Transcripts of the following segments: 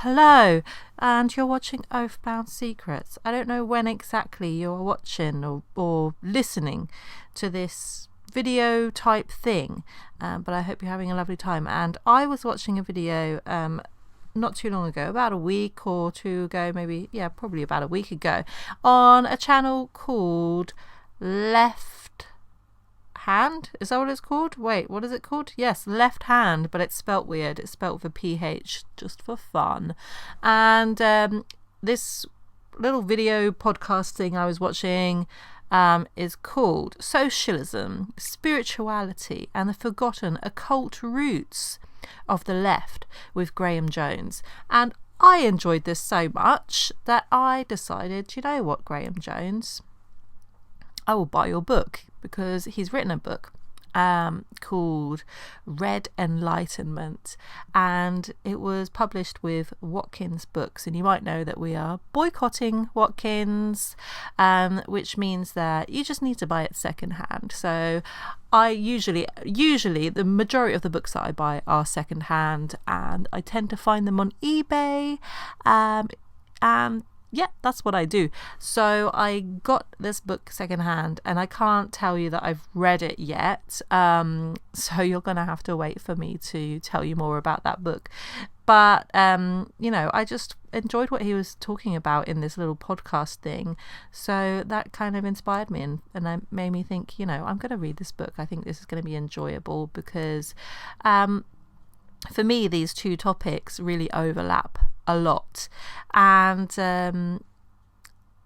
Hello, and you're watching Oathbound Secrets. I don't know when exactly you're watching or listening to this video type thing, but I hope you're having a lovely time. And I was watching a video not too long ago, about a week or two ago, probably about a week ago, on a channel called LEPHT Hand. Is that what it's called? Wait, what is it called? Yes, LEPHT Hand, but it's spelt weird. It's spelt with a PH just for fun. And this little video podcast thing I was watching is called Socialism, Spirituality and the Forgotten Occult Roots of the Left with Graham Jones. And I enjoyed this so much that I decided, you know what, Graham Jones, I will buy your book, because he's written a book called Enlightenment, and it was published with Watkins Books. And you might know that we are boycotting Watkins, which means that you just need to buy it secondhand. So I usually the majority of the books that I buy are secondhand, and I tend to find them on eBay, and yeah, that's what I do. So I got this book secondhand, and I can't tell you that I've read it yet. So you're going to have to wait for me to tell you more about that book. But, I just enjoyed what he was talking about in this little podcast thing. So that kind of inspired me, and it made me think, I'm going to read this book. I think this is going to be enjoyable because for me, these two topics really overlap a lot. And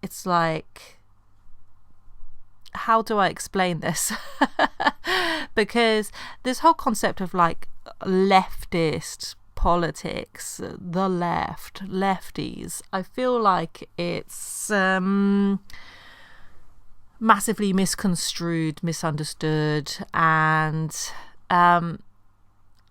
it's like, how do I explain this? Because this whole concept of like leftist politics, the left, lefties, I feel like it's massively misconstrued, misunderstood, and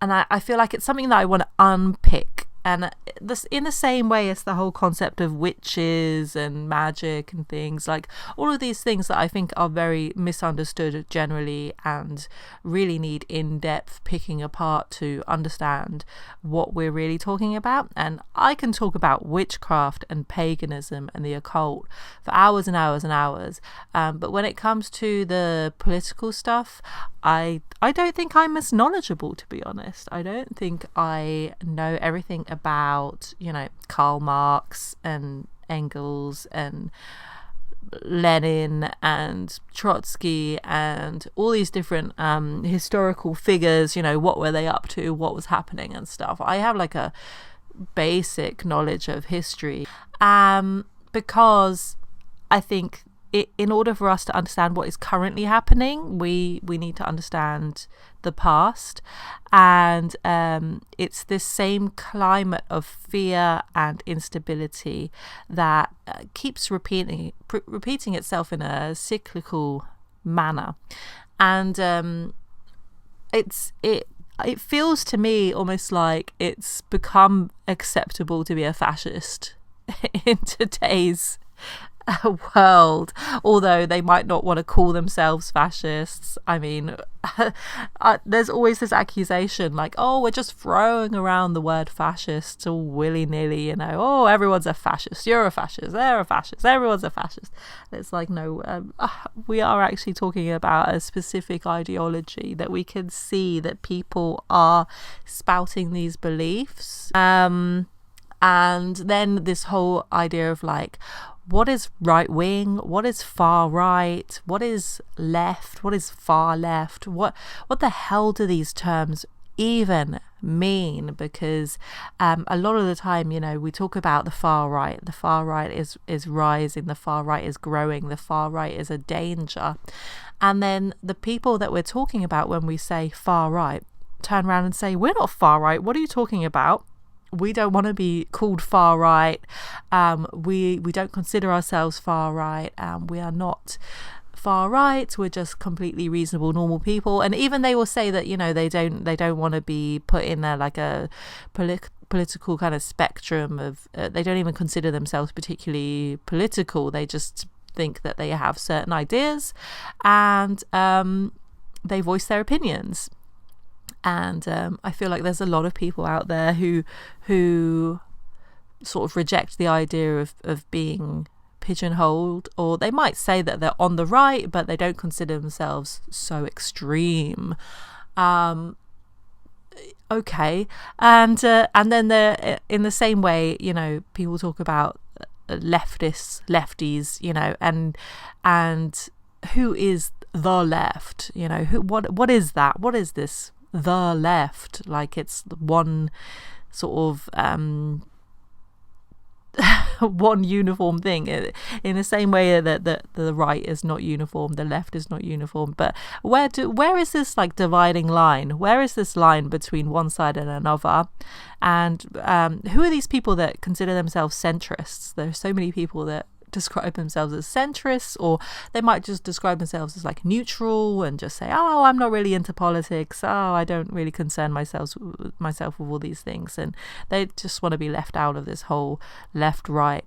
I feel like it's something that I want to unpick. And this, in the same way as the whole concept of witches and magic and things, like all of these things that I think are very misunderstood generally and really need in-depth picking apart to understand what we're really talking about. And I can talk about witchcraft and paganism and the occult for hours and hours and hours. But when it comes to the political stuff, I don't think I'm as knowledgeable, to be honest. I don't think I know everything about, Karl Marx and Engels and Lenin and Trotsky and all these different historical figures. What were they up to, what was happening and stuff. I have like a basic knowledge of history because I think in order for us to understand what is currently happening, we need to understand the past. And it's this same climate of fear and instability that keeps repeating itself in a cyclical manner. And it feels to me almost like it's become acceptable to be a fascist in today's world, although they might not want to call themselves fascists. I mean, there's always this accusation like, oh, we're just throwing around the word fascist all willy-nilly, oh, everyone's a fascist, you're a fascist, they're a fascist, everyone's a fascist. It's like, no, we are actually talking about a specific ideology that we can see that people are spouting these beliefs, and then this whole idea of like, what is right wing? What is far right? What is left? What is far left? What the hell do these terms even mean? Because a lot of the time, we talk about the far right. The far right is rising. The far right is growing. The far right is a danger. And then the people that we're talking about when we say far right turn around and say, we're not far right. What are you talking about? We don't want to be called far right. We don't consider ourselves far right. We are not far right. We're just completely reasonable, normal people. And even they will say that they don't want to be put in there like a political kind of spectrum of. They don't even consider themselves particularly political. They just think that they have certain ideas, and they voice their opinions. And I feel like there's a lot of people out there who sort of reject the idea of being pigeonholed, or they might say that they're on the right, but they don't consider themselves so extreme. Okay, and then they're in the same way, you know, people talk about lefties, you know, and who is the left, you know, what is that, what is this the left, like it's one sort of one uniform thing, in the same way that the right is not uniform, the left is not uniform. But where is this like dividing line? Where is this line between one side and another? And who are these people that consider themselves centrists? There are so many people that describe themselves as centrists, or they might just describe themselves as like neutral and just say, oh, I'm not really into politics, oh, I don't really concern myself with all these things, and they just want to be left out of this whole left right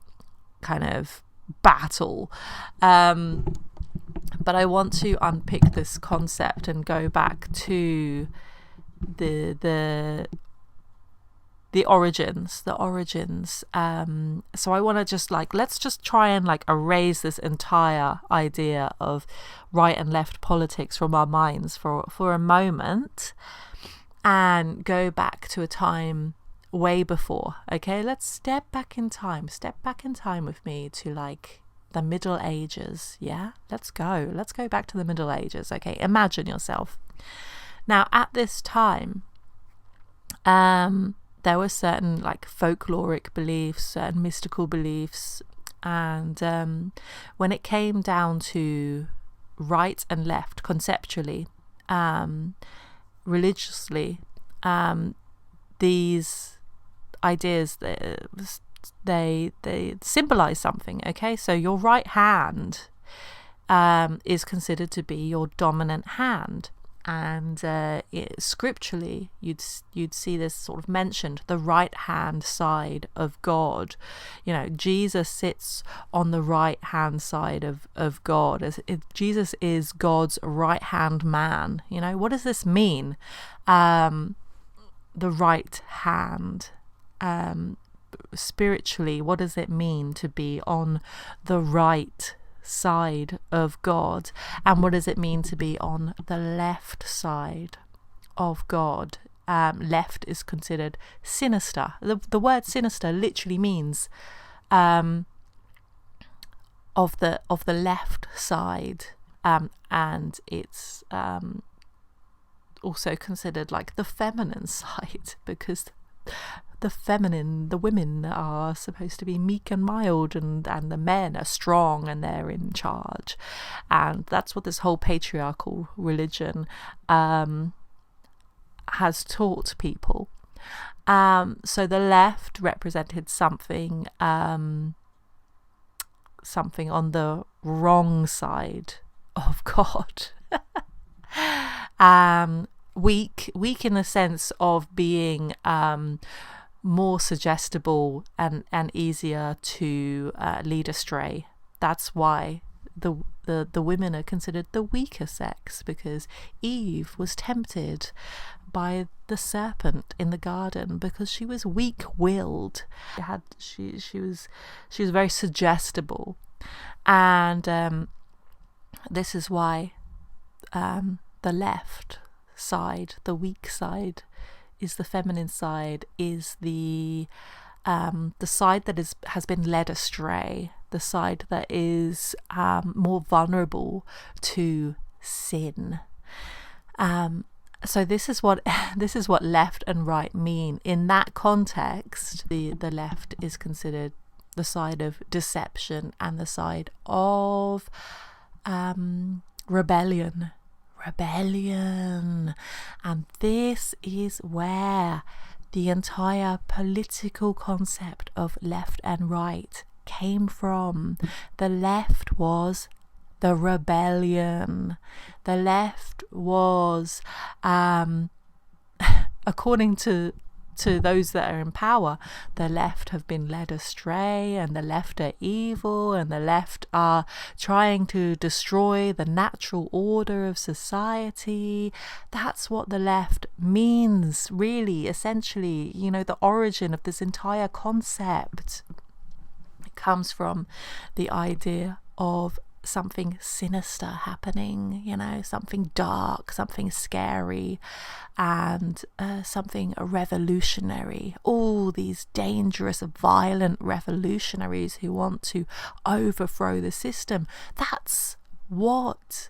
kind of battle. But I want to unpick this concept and go back to the origins. So I want to just like, let's just try and like erase this entire idea of right and left politics from our minds for a moment, and go back to a time way before. Okay, let's step back in time with me to like the Middle Ages. Yeah, let's go back to the Middle Ages. Okay, imagine yourself now at this time. There were certain like folkloric beliefs, certain mystical beliefs, and when it came down to right and left conceptually, religiously, these ideas, they symbolize something. Okay, so your right hand is considered to be your dominant hand. And scripturally, you'd see this sort of mentioned, the right hand side of God. You know, Jesus sits on the right hand side of God. Jesus is God's right hand man. You know, what does this mean? The right hand. Spiritually, what does it mean to be on the right side of God, and what does it mean to be on the left side of God? Left is considered sinister. The word sinister literally means of the left side, and it's also considered like the feminine side, because the women are supposed to be meek and mild, and the men are strong and they're in charge. And that's what this whole patriarchal religion has taught people. So the left represented something on the wrong side of God. Weak in the sense of being more suggestible and easier to lead astray. That's why the women are considered the weaker sex, because Eve was tempted by the serpent in the garden because she was weak-willed. She was very suggestible, and this is why the left side, the weak side, is the feminine side, is the side that has been led astray, the side that is more vulnerable to sin. So this is what left and right mean in that context. The left is considered the side of deception and the side of rebellion. And this is where the entire political concept of left and right came from. The left was the rebellion. The left was according to to those that are in power, the left have been led astray, and the left are evil, and the left are trying to destroy the natural order of society. That's what the left means, really, essentially. You know, the origin of this entire concept, it comes from the idea of something sinister happening, you know, something dark, something scary, and something revolutionary. All these dangerous, violent revolutionaries who want to overthrow the system. That's what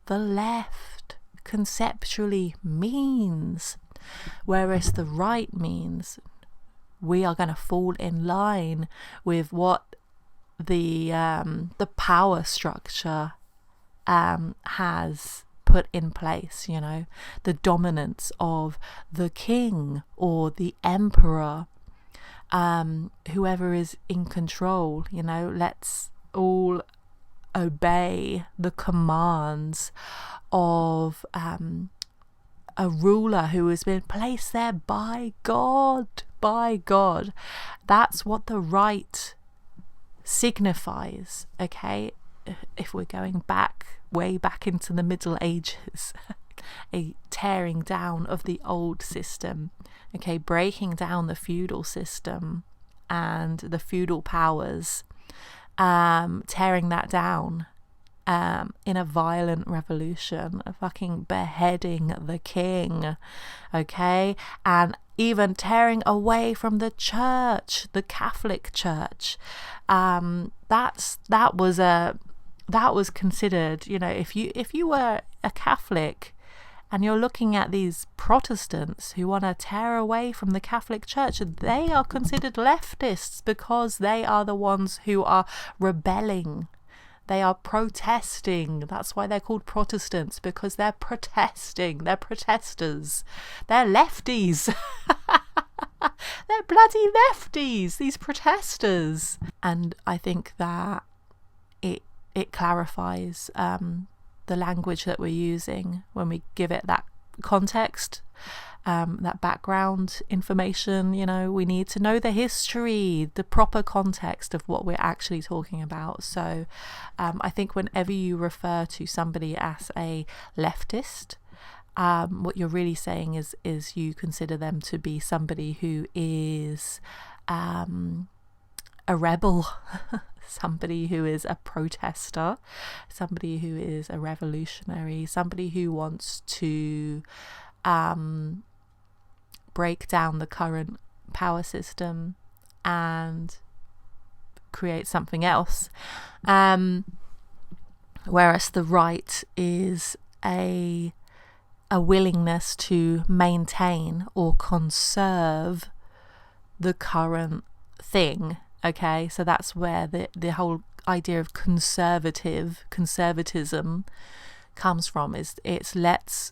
the left conceptually means. Whereas the right means we are going to fall in line with what the power structure has put in place, you know, the dominance of the king or the emperor, whoever is in control. You know, let's all obey the commands of a ruler who has been placed there by God. That's what the right signifies. Okay, if we're going way back into the Middle Ages, a tearing down of the old system, okay, breaking down the feudal system and the feudal powers, tearing that down in a violent revolution, a fucking beheading the king, okay, and even tearing away from the church, the Catholic Church. That was considered, you know, if you were a Catholic and you're looking at these Protestants who want to tear away from the Catholic Church, they are considered leftists because they are the ones who are rebelling. They are protesting. That's why they're called Protestants, because they're protesting. They're protesters. They're lefties. They're bloody lefties, these protesters. And I think that it clarifies the language that we're using when we give it that context, that background information. You know, we need to know the history, the proper context of what we're actually talking about. So I think whenever you refer to somebody as a leftist, what you're really saying is you consider them to be somebody who is a rebel, somebody who is a protester, somebody who is a revolutionary, somebody who wants to break down the current power system and create something else. Whereas the right is a willingness to maintain or conserve the current thing. Okay, so that's where the whole idea of conservatism comes from. It's let's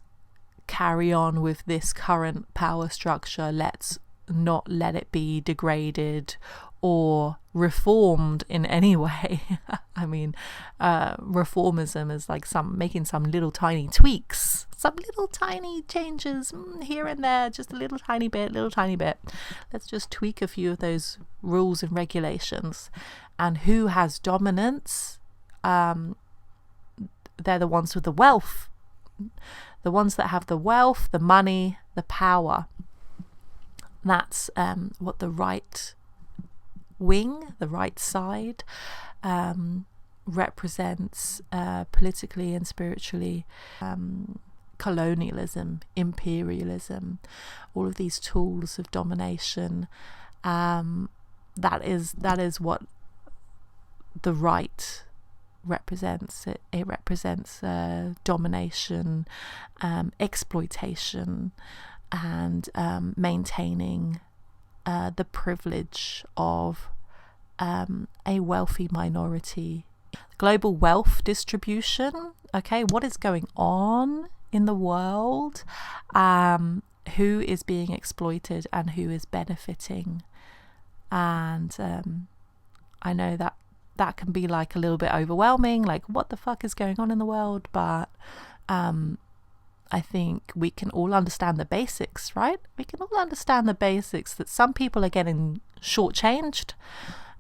carry on with this current power structure. Let's not let it be degraded or reformed in any way. I mean, reformism is like making some little tiny tweaks, some little tiny changes here and there, just a little tiny bit. Let's just tweak a few of those rules and regulations. And who has dominance? They're the ones with the wealth, the ones that have the wealth, the money, the power. That's what the right wing, the right side, represents politically and spiritually. Colonialism, imperialism, all of these tools of domination. That is what the right represents. It represents domination, exploitation, and maintaining the privilege of a wealthy minority. Global wealth distribution. Okay, what is going on in the world? Who is being exploited and who is benefiting? And I know that can be like a little bit overwhelming, like what the fuck is going on in the world, but I think we can all understand the basics, right? We can all understand the basics that some people are getting shortchanged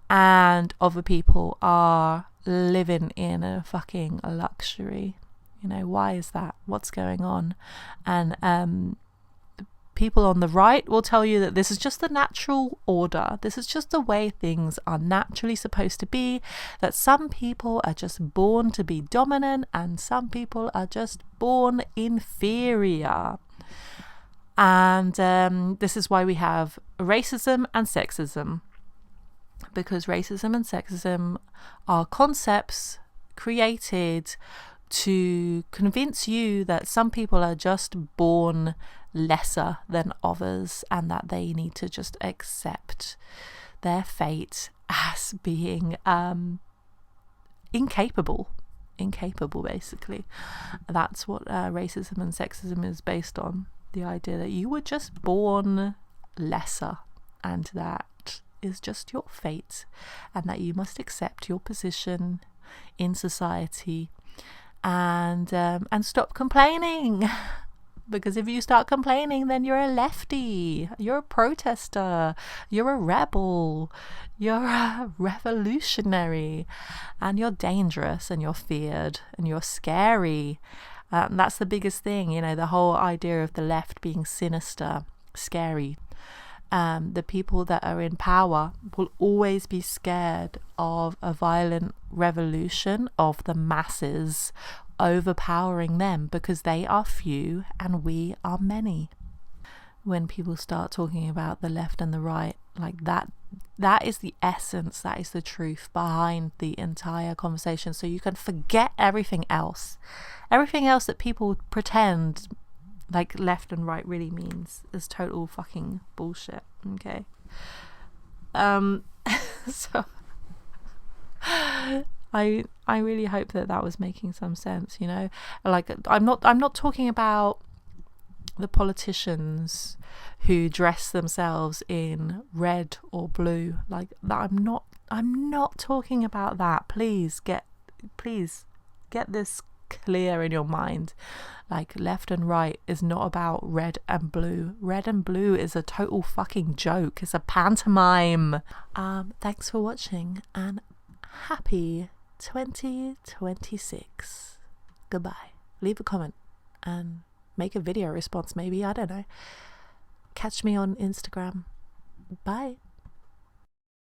and other people are living in a fucking luxury. You know, why is that? What's going on? And people on the right will tell you that this is just the natural order. This is just the way things are naturally supposed to be, that some people are just born to be dominant and some people are just born inferior. And this is why we have racism and sexism, because racism and sexism are concepts created to convince you that some people are just born lesser than others and that they need to just accept their fate as being incapable basically. That's what racism and sexism is based on, the idea that you were just born lesser and that is just your fate and that you must accept your position in society and stop complaining. Because if you start complaining, then you're a lefty, you're a protester, you're a rebel, you're a revolutionary, and you're dangerous and you're feared and you're scary. That's the biggest thing, you know, the whole idea of the left being sinister, scary. The people that are in power will always be scared of a violent revolution of the masses overpowering them, because they are few and we are many. When people start talking about the left and the right like that, that is the essence, that is the truth behind the entire conversation. So you can forget everything else that people pretend like left and right really means is total fucking bullshit. Okay. So I really hope that was making some sense, you know. Like I'm not talking about the politicians who dress themselves in red or blue. Like that, I'm not talking about that. Please get this clear in your mind. Like left and right is not about red and blue. Red and blue is a total fucking joke. It's a pantomime. Thanks for watching and happy 2026. Goodbye. Leave a comment and make a video response maybe. I don't know. Catch me on Instagram. Bye.